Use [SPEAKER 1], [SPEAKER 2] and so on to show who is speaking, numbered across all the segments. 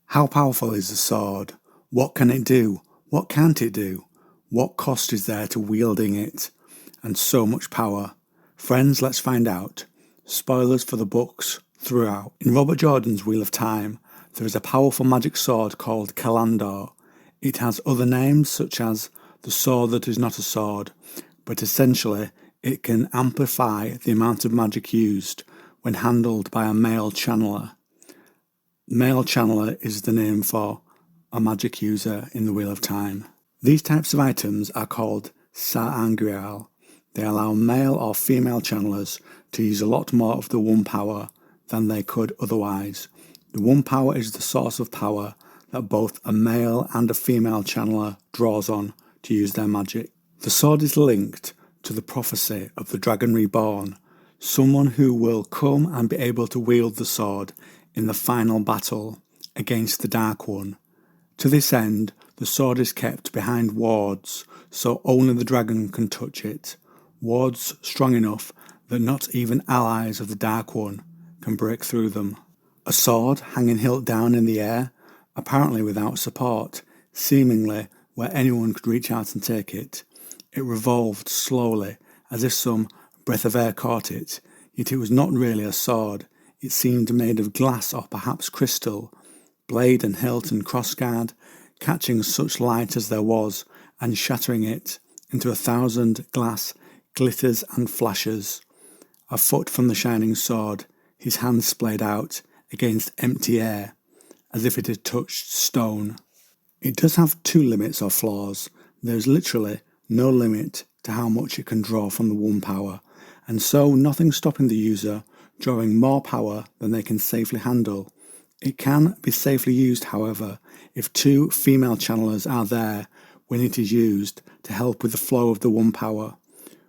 [SPEAKER 1] How powerful is the sword? What can it do? What can't it do? What cost is there to wielding it? And so much power. Friends, let's find out. Spoilers for the books throughout. In Robert Jordan's Wheel of Time, there is a powerful magic sword called Callandor. It has other names such as the sword that is not a sword, but essentially it can amplify the amount of magic used when handled by a male channeler. Male channeler is the name for a magic user in the Wheel of Time. These types of items are called Sul'dam. They allow male or female channelers to use a lot more of the one power than they could otherwise. The one power is the source of power that both a male and a female channeler draws on to use their magic. The sword is linked to the prophecy of the Dragon Reborn, someone who will come and be able to wield the sword in the final battle against the Dark One. To this end, the sword is kept behind wards, so only the dragon can touch it. Wards strong enough that not even allies of the Dark One can break through them. A sword hanging hilt down in the air, apparently without support, seemingly where anyone could reach out and take it. It revolved slowly, as if some breath of air caught it, yet it was not really a sword. It seemed made of glass or perhaps crystal, blade and hilt and crossguard, catching such light as there was and shattering it into 1,000 glass glitters and flashes. A foot from the shining sword, his hand splayed out against empty air, as if it had touched stone. It does have two limits or flaws. There is literally no limit to how much it can draw from the one power, and so nothing stopping the user drawing more power than they can safely handle. It can be safely used, however, if two female channelers are there when it is used to help with the flow of the one power.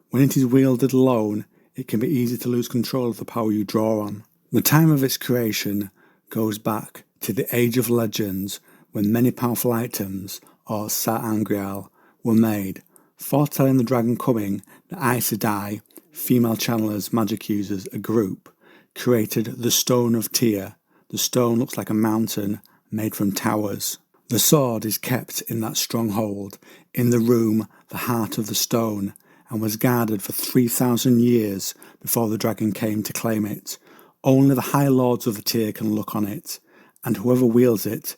[SPEAKER 1] When it is wielded alone, it can be easy to lose control of the power you draw on. The time of its creation goes back to the Age of Legends, when many powerful items, or Sul'dam, were made, foretelling the dragon coming. The Aes Sedai, female channelers, magic users, a group, created the Stone of Tyr. The stone looks like a mountain made from towers. The sword is kept in that stronghold, in the room, the heart of the stone, and was guarded for 3,000 years before the dragon came to claim it. Only the High Lords of the Tyr can look on it, and whoever wields it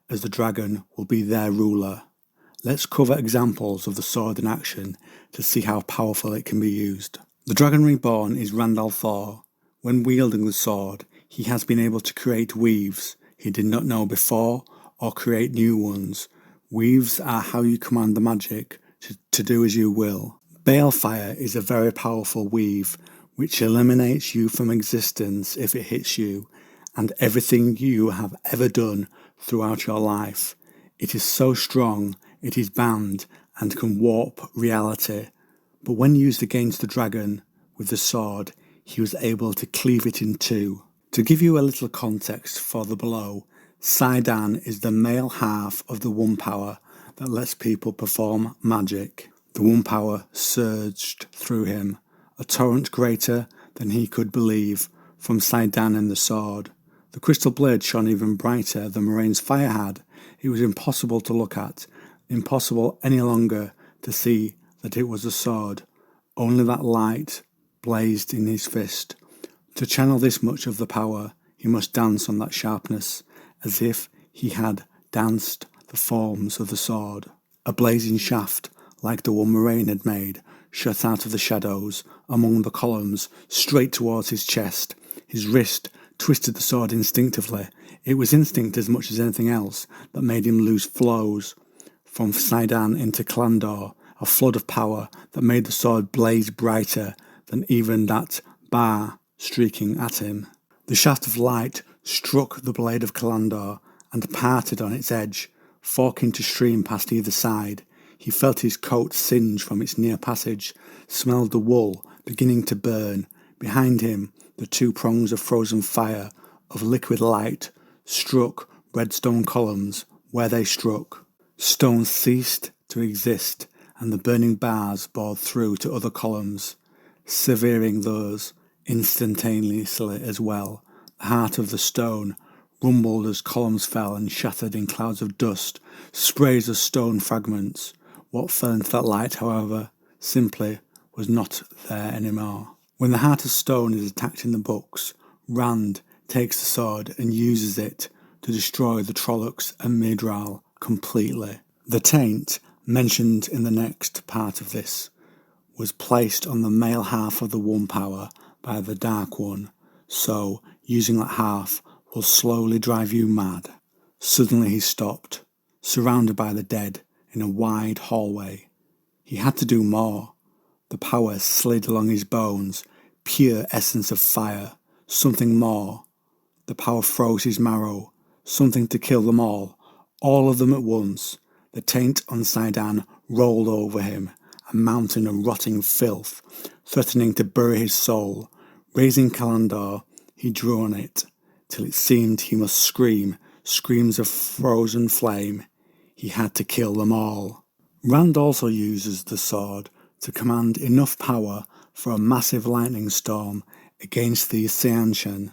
[SPEAKER 1] as the dragon will be their ruler. Let's cover examples of the sword in action to see how powerful it can be used. The Dragon Reborn is Randall Thor. When wielding the sword, he has been able to create weaves he did not know before, or create new ones. Weaves are how you command the magic to do as you will. Balefire is a very powerful weave, which eliminates you from existence if it hits you, and everything you have ever done throughout your life. It is so strong, it is banned, and can warp reality. But when used against the dragon with the sword, he was able to cleave it in two. To give you a little context for the below, Sul'dam is the male half of the one power that lets people perform magic. The one power surged through him, a torrent greater than he could believe, from Sul'dam in the sword. The crystal blade shone even brighter than Moraine's fire had. It was impossible to look at, impossible any longer to see that it was a sword. Only that light blazed in his fist. To channel this much of the power, he must dance on that sharpness, as if he had danced the forms of the sword. A blazing shaft, like the one Moraine had made, shot out of the shadows among the columns, straight towards his chest. His wrist twisted the sword instinctively. It was instinct as much as anything else that made him lose flows from Sul'dam into Callandor, a flood of power that made the sword blaze brighter than even that bar streaking at him. The shaft of light struck the blade of Callandor and parted on its edge, forking to stream past either side. He felt his coat singe from its near passage, smelled the wool beginning to burn. Behind him, the two prongs of frozen fire, of liquid light, struck redstone columns where they struck. Stone ceased to exist, and the burning bars bored through to other columns, severing those instantaneously as well. The heart of the stone rumbled as columns fell and shattered in clouds of dust, sprays of stone fragments. What fell into that light, however, simply was not there anymore. When the heart of stone is attacked in the books, Rand takes the sword and uses it to destroy the Trollocs and Midral completely. The taint, mentioned in the next part of this, was placed on the male half of the One Power by the Dark One, so using that half will slowly drive you mad. Suddenly he stopped, surrounded by the dead in a wide hallway. He had to do more. The power slid along his bones, pure essence of fire, something more. The power froze his marrow, something to kill them all of them at once. The taint on Sul'dam rolled over him, a mountain of rotting filth, threatening to bury his soul. Raising Callandor, he drew on it, till it seemed he must scream, screams of frozen flame. He had to kill them all. Rand also uses the sword to command enough power for a massive lightning storm against the Seanchan.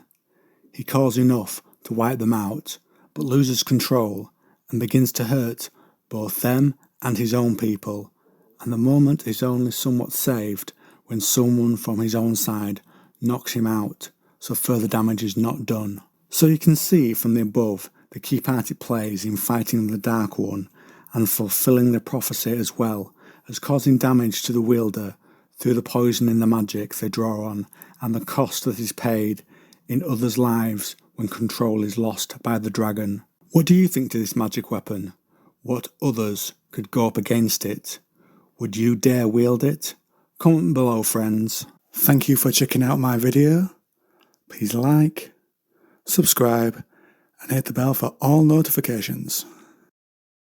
[SPEAKER 1] He calls enough to wipe them out, but loses control and begins to hurt both them and his own people, and the moment is only somewhat saved when someone from his own side knocks him out, so further damage is not done. So you can see from the above the key part it plays in fighting the Dark One and fulfilling the prophecy, as well as causing damage to the wielder through the poison in the magic they draw on and the cost that is paid in others' lives when control is lost by the dragon. What do you think to this magic weapon? What others could go up against it? Would you dare wield it? Comment below, friends. Thank you for checking out my video. Please like, subscribe and hit the bell for all notifications.